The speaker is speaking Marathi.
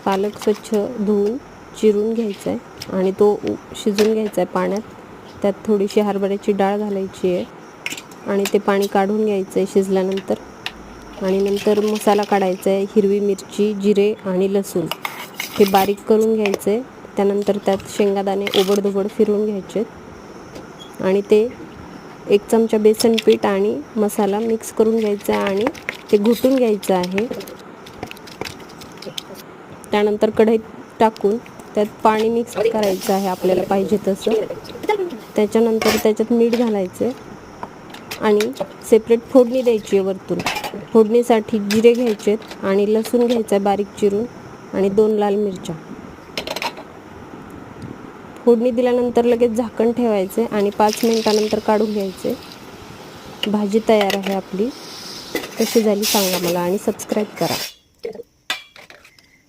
पालक स्वच्छ धुवून चिरून घ्यायचा आहे आणि तो शिजून घ्यायचा आहे पाण्यात. त्यात थोडीशी हरभऱ्याची डाळ घालायची आहे आणि ते पाणी काढून घ्यायचं आहे शिजल्यानंतर. आणि नंतर मसाला काढायचा आहे. हिरवी मिरची, जिरे आणि लसूण हे बारीक करून घ्यायचं आहे. त्यानंतर त्यात शेंगादाणे ओबडधोबड फिरवून घ्यायचे आणि ते 1 चमचा बेसन पीठ आणि मसाला मिक्स करून घ्यायचा आहे आणि ते घुटून घ्यायचं आहे. त्यानंतर कढईत टाकून त्यात पाणी मिक्स करायचं आहे आपल्याला पाहिजे तसं. त्याच्यानंतर त्याच्यात मीठ घालायचं आणि सेपरेट फोडणी द्यायची आहे वरतून. फोडणीसाठी जिरे घ्यायचे आणि लसूण घ्यायचा आहे बारीक चिरून आणि 2 लाल मिरच्या. फोडणी दिल्यानंतर लगेच झाकण ठेवायचे आणि 5 मिनिटानंतर काढून घ्यायचे. भाजी तयार आहे आपली. कशी झाली सांगा मला आणि सबस्क्राईब करा.